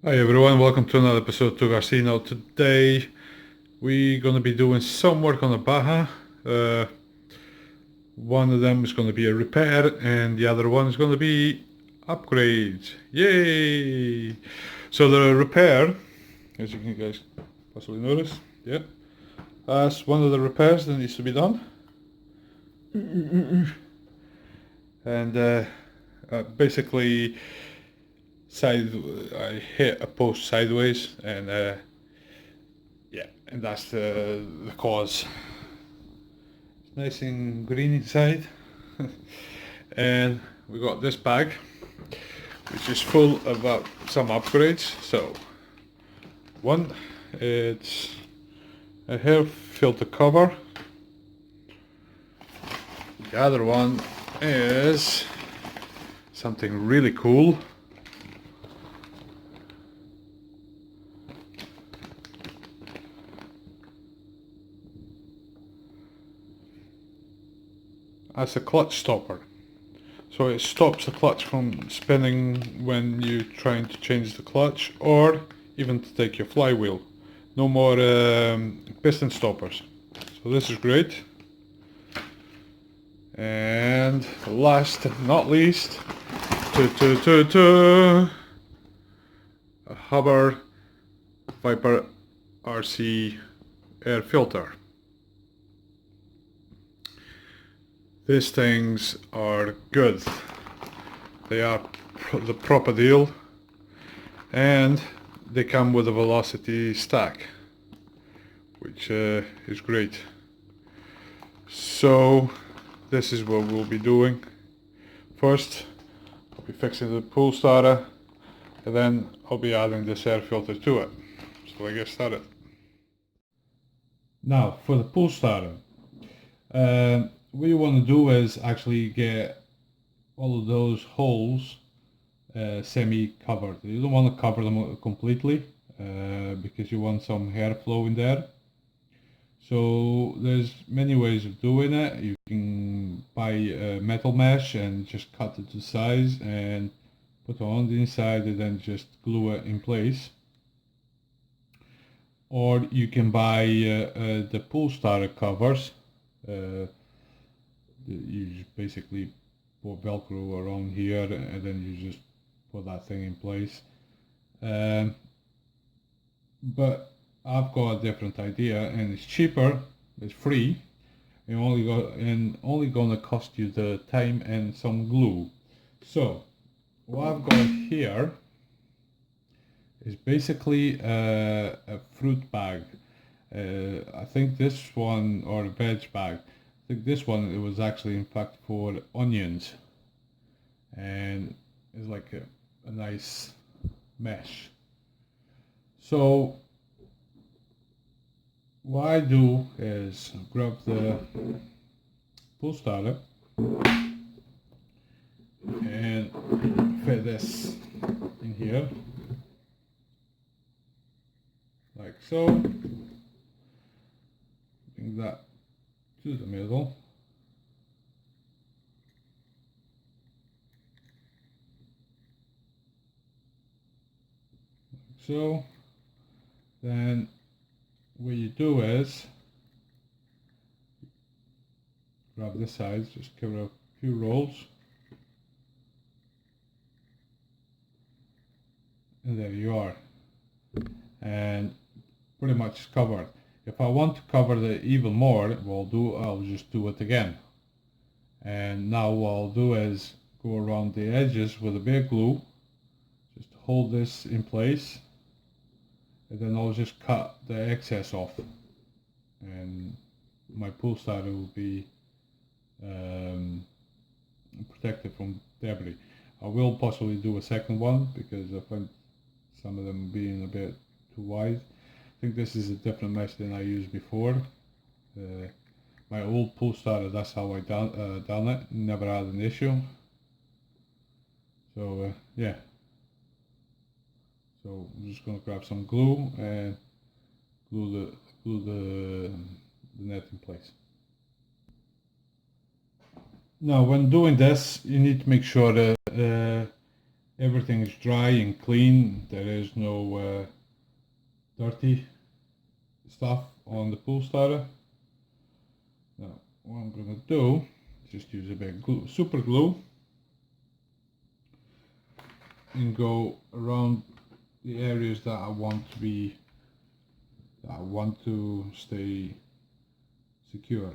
Hi everyone, welcome to another episode of Garcino. Today we're going to be doing some work on the Baja. One of them is going to be a repair and the other one is going to be upgrades. Yay! So the repair, as you can guys possibly notice, yeah, that's one of the repairs that needs to be done. And basically I hit a post sideways, and yeah, and that's the cause. It's nice and green inside. And we got this bag which is full of some upgrades. So one, it's a hair filter cover. The other one is something really cool. That's a clutch stopper. So it stops the clutch from spinning when you're trying to change the clutch, or even to take your flywheel. No more piston stoppers. So this is great. And last but not least, a Hubbard Viper RC air filter. These things are good. They are the proper deal, and they come with a velocity stack, which is great. So this is what we'll be doing. First, I'll be fixing the pool starter, and then I'll be adding this air filter to it. So let's get started. Now for the pool starter. What you want to do is actually get all of those holes semi-covered. You don't want to cover them completely because you want some airflow in there. So there's many ways of doing it. You can buy a metal mesh and just cut it to size and put it on the inside and then just glue it in place. Or you can buy the pool starter covers. You just basically put Velcro around here and then you just put that thing in place. But I've got a different idea, and it's cheaper, it's free, and only gonna cost you the time and some glue. So what I've got here is basically a fruit bag. I think this one, or a veg bag. I think this one, it was actually in fact for onions, and it's like a nice mesh. So what I do is grab the pool starter and fit this in here like so. Bring that to the middle. Like so. Then what you do is grab this side, just give it a few rolls, and there you are, and pretty much covered. If I want to cover it even more, I'll just do it again. And now what I'll do is go around the edges with a bit of glue, just hold this in place, and then I'll just cut the excess off, and my pool starter will be protected from debris. I will possibly do a second one because I find some of them being a bit too wide. I think this is a different mesh than I used before. My old pool starter, that's how I done it. Never had an issue. So yeah. So I'm just going to grab some glue and glue the net in place. Now when doing this, you need to make sure that everything is dry and clean. There is no dirty stuff on the pull starter. Now what I'm gonna do is just use a bit of glue, super glue, and go around the areas that I want to stay secure.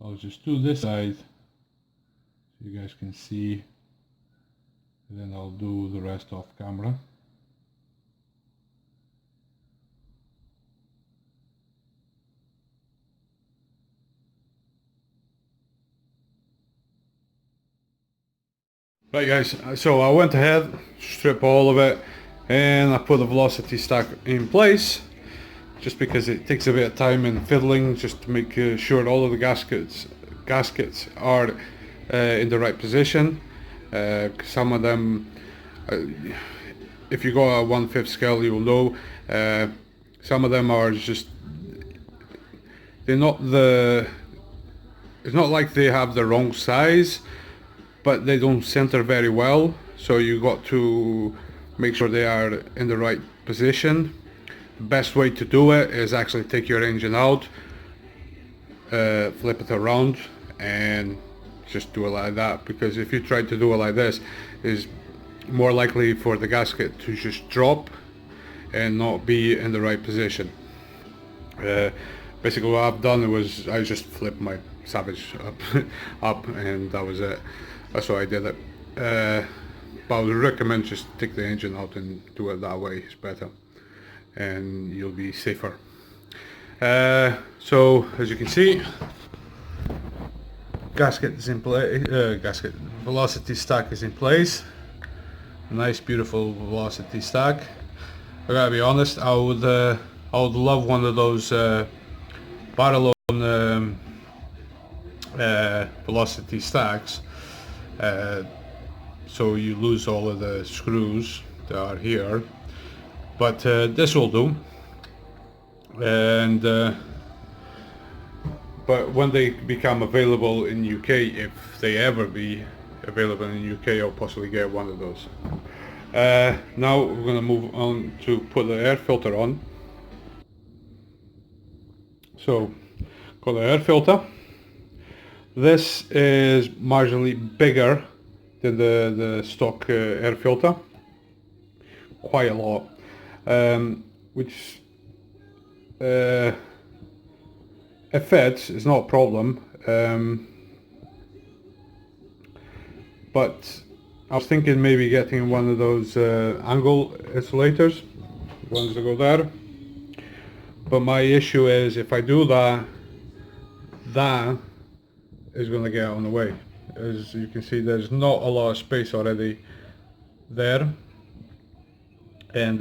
I'll just do this side so you guys can see, and then I'll do the rest off camera. Right guys, so I went ahead, strip all of it, and I put the velocity stack in place, just because it takes a bit of time and fiddling, just to make sure all of the gaskets are in the right position. Some of them, if you go at 1/5 scale, you'll know, some of them are just, it's not like they have the wrong size, but they don't center very well, so you got to make sure they are in the right position. The best way to do it is actually take your engine out, flip it around, and just do it like that, because if you try to do it like this, it's more likely for the gasket to just drop and not be in the right position. Basically what I've done was I just flipped my Savage up and that was it. That's why I did it. But I would recommend just take the engine out and do it that way. It's better, and you'll be safer. So as you can see, gasket is in place. Velocity stack is in place. A nice, beautiful velocity stack. I gotta be honest. I would love one of those barrel on velocity stacks. So you lose all of the screws that are here, but this will do. And but when they become available in UK, if they ever be available in UK, I'll possibly get one of those. Now we're gonna move on to put the air filter on. So got the air filter. This is marginally bigger than the stock air filter, quite a lot, which it fits, it's not a problem, but I was thinking maybe getting one of those angle insulators, ones that go there, but my issue is if I do that, that is going to get on the way. As you can see, there's not a lot of space already there, and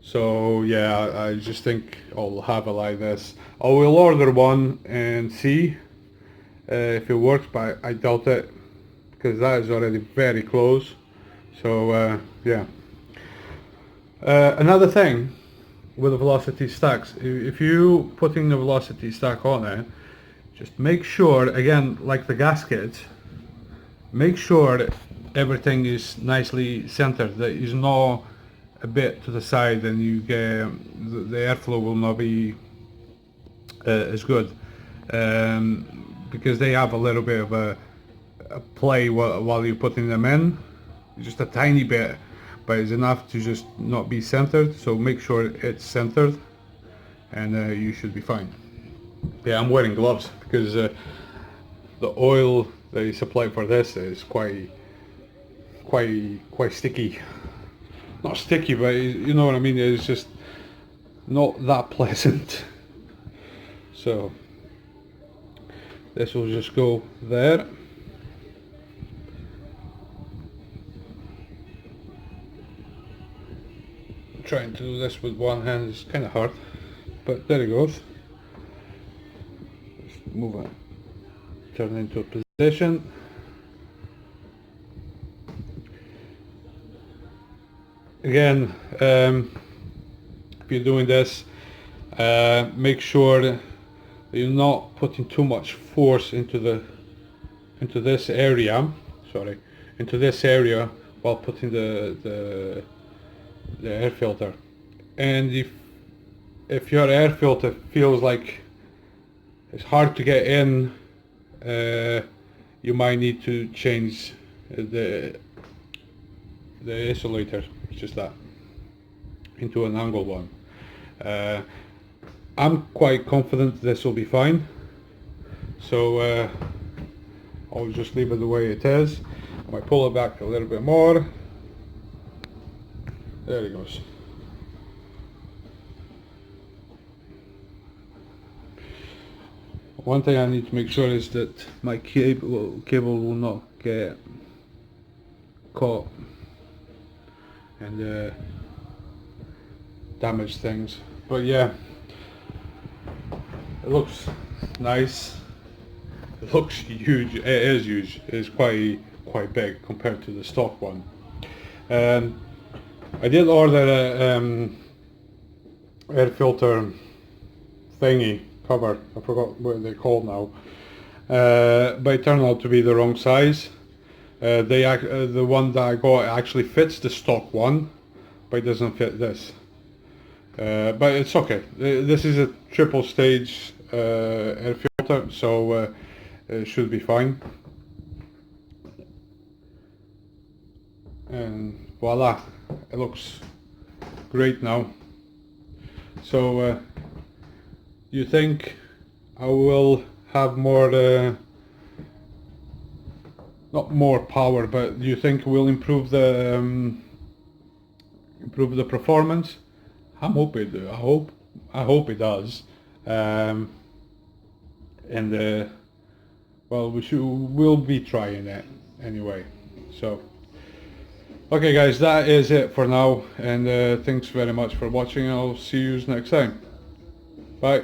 so yeah, I just think I'll have it like this. I will order one and see if it works, but I doubt it, because that is already very close. So yeah. Another thing with the velocity stacks, if you putting the velocity stack on it, just make sure, again, like the gasket, make sure everything is nicely centered, that is not a bit to the side, and you get the airflow will not be as good, because they have a little bit of a play while you're putting them in, just a tiny bit, but it's enough to just not be centered. So make sure it's centered, and you should be fine. Yeah, I'm wearing gloves because the oil they supply for this is quite sticky. Not sticky, but you know what I mean. It's just not that pleasant. So this will just go there. trying to do this with one hand is kind of hard, but there it goes. Let's move it, turn it into a position. Again, if you're doing this, make sure that you're not putting too much force into this area. Sorry, into this area while putting the air filter. And if your air filter feels like it's hard to get in, you might need to change the isolator, just that, into an angle one. I'm quite confident this will be fine, so I'll just leave it the way it is. I might pull it back a little bit more. There it goes. One thing I need to make sure is that my cable will not get caught and damage things. But yeah, it looks nice. It looks huge. It is huge. It's quite big compared to the stock one. I did order a air filter thingy cover. I forgot what they're called now, but it turned out to be the wrong size. The one that I got actually fits the stock one, but it doesn't fit this. But it's okay. This is a triple stage air filter, so it should be fine. And voila, it looks great now. So you think I will have more, not more power, but you think we'll improve the performance? I hope it does. And well, we'll be trying it anyway. So okay guys, that is it for now, and thanks very much for watching. I'll see you next time. Bye.